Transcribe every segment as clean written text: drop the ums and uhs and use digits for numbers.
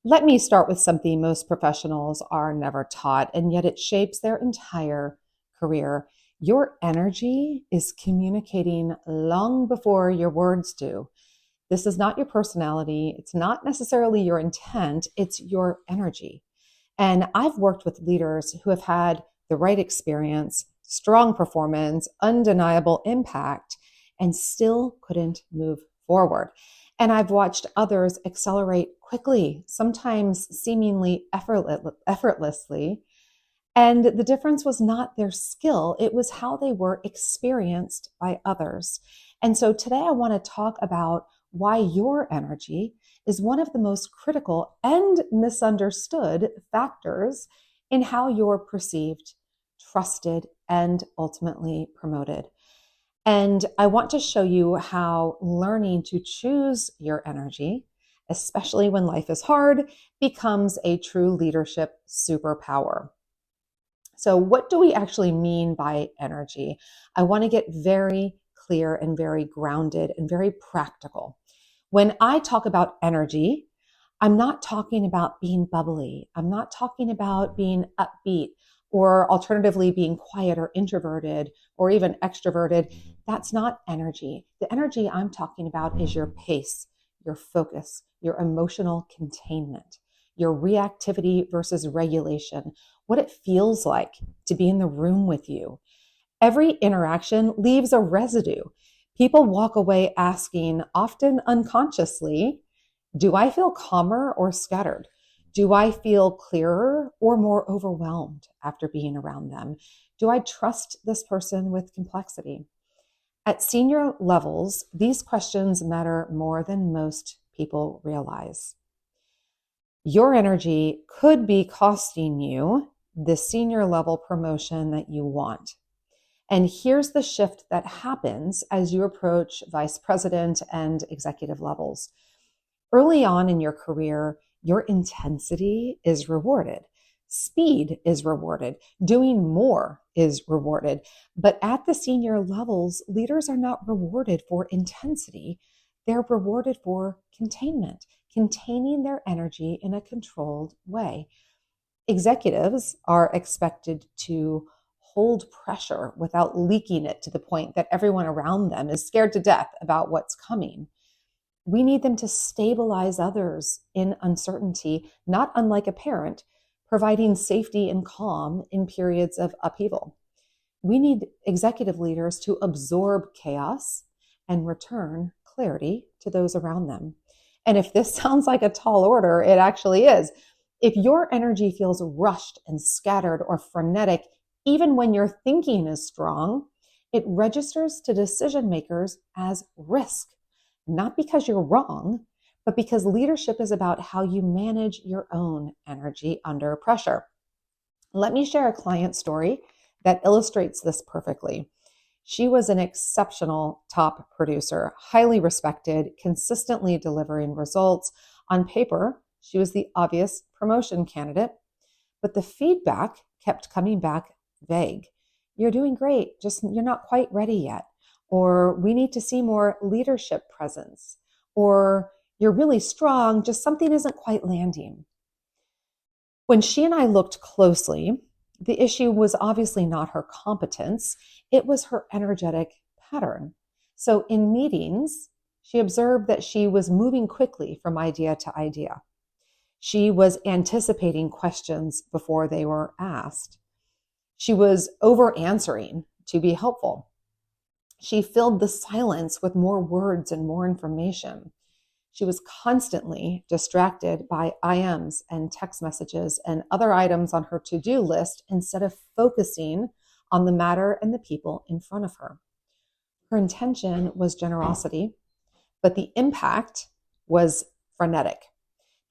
Let me start with something most professionals are never taught, and yet it shapes their entire career. Your energy is communicating long before your words do. This is not your personality. It's not necessarily your intent. It's your energy. And I've worked with leaders who have had the right experience, strong performance, undeniable impact, and still couldn't move forward. And I've watched others accelerate quickly, sometimes seemingly effortlessly. And the difference was not their skill, it was how they were experienced by others. And so today I want to talk about why your energy is one of the most critical and misunderstood factors in how you're perceived, trusted, and ultimately promoted. And I want to show you how learning to choose your energy, especially when life is hard, becomes a true leadership superpower. So, what do we actually mean by energy? I want to get very clear and very grounded and very practical. When I talk about energy, I'm not talking about being bubbly. I'm not talking about being upbeat or alternatively being quiet or introverted or even extroverted. That's not energy. The energy I'm talking about is your pace, your focus, your emotional containment, your reactivity versus regulation, what it feels like to be in the room with you. Every interaction leaves a residue. People walk away asking, often unconsciously, do I feel calmer or scattered? Do I feel clearer or more overwhelmed after being around them? Do I trust this person with complexity? At senior levels, these questions matter more than most people realize. Your energy could be costing you the senior level promotion that you want. And here's the shift that happens as you approach vice president and executive levels. Early on in your career, your intensity is rewarded. Speed is rewarded. Doing more is rewarded. But at the senior levels, leaders are not rewarded for intensity. They're rewarded for containment, containing their energy in a controlled way. Executives are expected to hold pressure without leaking it to the point that everyone around them is scared to death about what's coming. We need them to stabilize others in uncertainty, not unlike a parent, providing safety and calm in periods of upheaval. We need executive leaders to absorb chaos and return clarity to those around them. And if this sounds like a tall order, it actually is. If your energy feels rushed and scattered or frenetic, even when your thinking is strong, it registers to decision makers as risk, not because you're wrong, but because leadership is about how you manage your own energy under pressure. Let me share a client story that illustrates this perfectly. She was an exceptional top producer, highly respected, consistently delivering results. On paper, she was the obvious promotion candidate, but the feedback kept coming back vague. You're doing great, just you're not quite ready yet. Or we need to see more leadership presence. Or you're really strong, just something isn't quite landing. When she and I looked closely, the issue was obviously not her competence, it was her energetic pattern. So in meetings, she observed that she was moving quickly from idea to idea. She was anticipating questions before they were asked. She was over answering to be helpful. She filled the silence with more words and more information. She was constantly distracted by IMs and text messages and other items on her to-do list instead of focusing on the matter and the people in front of her. Her intention was generosity, but the impact was frenetic.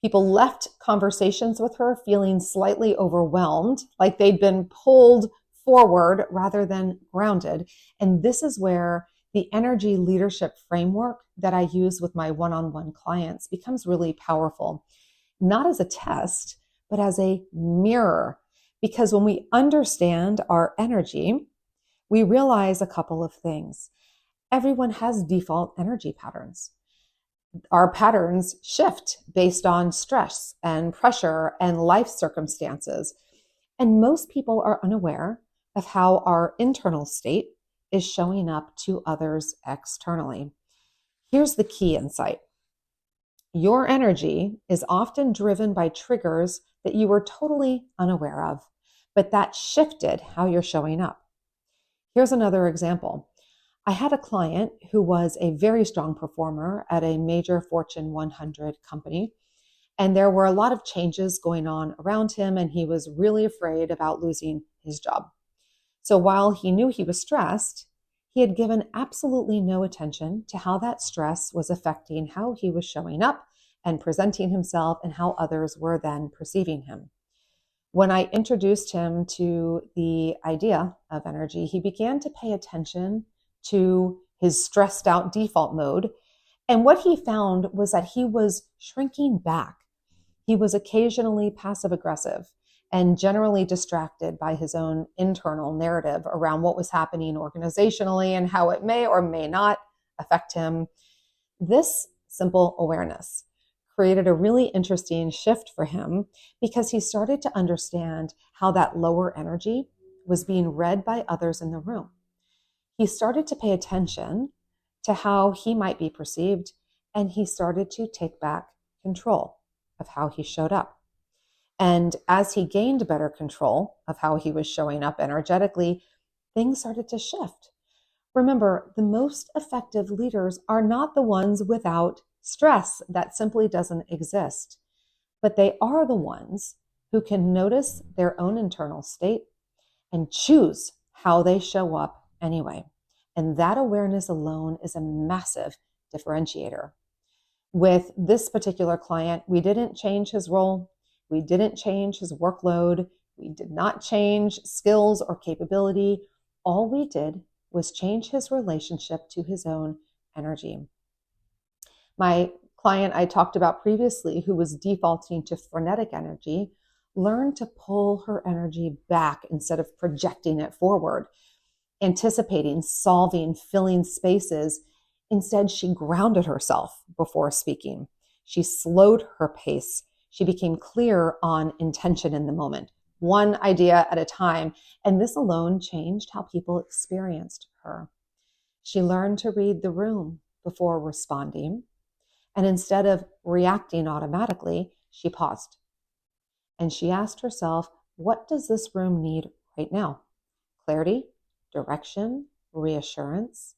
People left conversations with her feeling slightly overwhelmed, like they'd been pulled forward rather than grounded. And this is where the energy leadership framework that I use with my one-on-one clients becomes really powerful, not as a test, but as a mirror. Because when we understand our energy, we realize a couple of things. Everyone has default energy patterns. Our patterns shift based on stress and pressure and life circumstances. And most people are unaware of how our internal state is showing up to others externally. Here's the key insight. Your energy is often driven by triggers that you were totally unaware of, but that shifted how you're showing up. Here's another example. I had a client who was a very strong performer at a major Fortune 100 company, and there were a lot of changes going on around him, and he was really afraid about losing his job. So while he knew he was stressed, he had given absolutely no attention to how that stress was affecting how he was showing up and presenting himself and how others were then perceiving him. When I introduced him to the idea of energy, he began to pay attention to his stressed out default mode. And what he found was that he was shrinking back. He was occasionally passive aggressive and generally distracted by his own internal narrative around what was happening organizationally and how it may or may not affect him. This simple awareness created a really interesting shift for him because he started to understand how that lower energy was being read by others in the room. He started to pay attention to how he might be perceived, and he started to take back control of how he showed up. And as he gained better control of how he was showing up energetically, things started to shift. Remember, the most effective leaders are not the ones without stress. That simply doesn't exist. But they are the ones who can notice their own internal state and choose how they show up anyway. And that awareness alone is a massive differentiator. With this particular client, we didn't change his role. We didn't change his workload. We did not change skills or capability. All we did was change his relationship to his own energy. My client I talked about previously, who was defaulting to frenetic energy, learned to pull her energy back instead of projecting it forward, anticipating, solving, filling spaces. Instead, she grounded herself before speaking. She slowed her pace. She became clear on intention in the moment, one idea at a time. And this alone changed how people experienced her. She learned to read the room before responding. And instead of reacting automatically, she paused. And she asked herself, what does this room need right now? Clarity, direction, reassurance.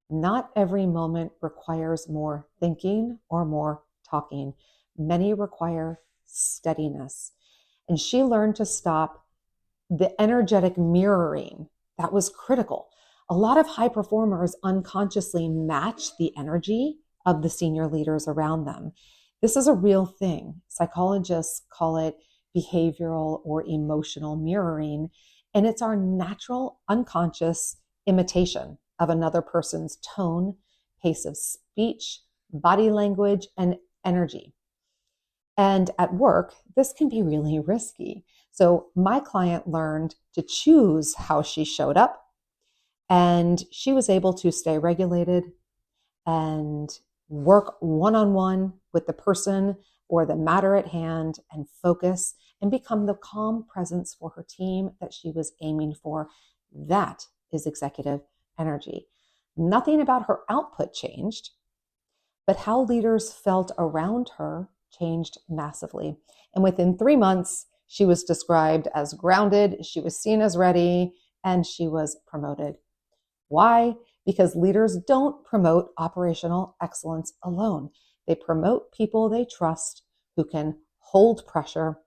Not every moment requires more thinking or more talking. Many require steadiness. And she learned to stop the energetic mirroring. That was critical. A lot of high performers unconsciously match the energy of the senior leaders around them. This is a real thing. Psychologists call it behavioral or emotional mirroring, and it's our natural unconscious imitation of another person's tone, pace of speech, body language, and energy. And at work, this can be really risky. So my client learned to choose how she showed up, and she was able to stay regulated and work one-on-one with the person or the matter at hand and focus and become the calm presence for her team that she was aiming for. That is executive energy. Nothing about her output changed, but how leaders felt around her changed massively. And within 3 months, she was described as grounded, she was seen as ready, and she was promoted. Why? Because leaders don't promote operational excellence alone. They promote people they trust, who can hold pressure,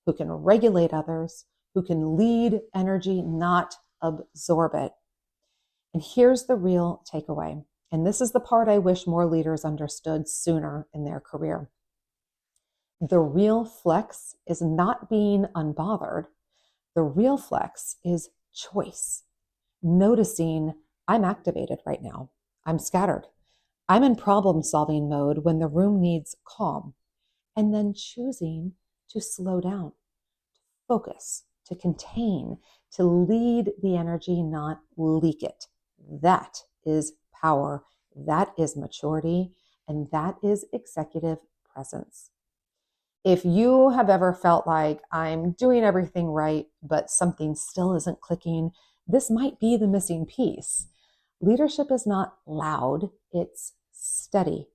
who can regulate others, who can lead energy, not absorb it. And here's the real takeaway. And this is the part I wish more leaders understood sooner in their career. The real flex is not being unbothered. The real flex is choice. Noticing, I'm activated right now. I'm scattered. I'm in problem-solving mode when the room needs calm. And then choosing to slow down, to focus, to contain, to lead the energy, not leak it. That is power. That is maturity. and that is executive presence. If you have ever felt like I'm doing everything right, but something still isn't clicking, this might be the missing piece. Leadership is not loud, it's steady.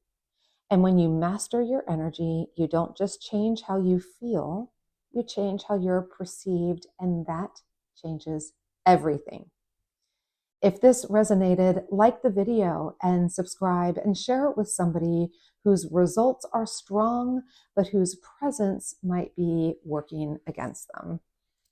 And when you master your energy, you don't just change how you feel, you change how you're perceived, and that changes everything. If this resonated, like the video and subscribe and share it with somebody whose results are strong, but whose presence might be working against them.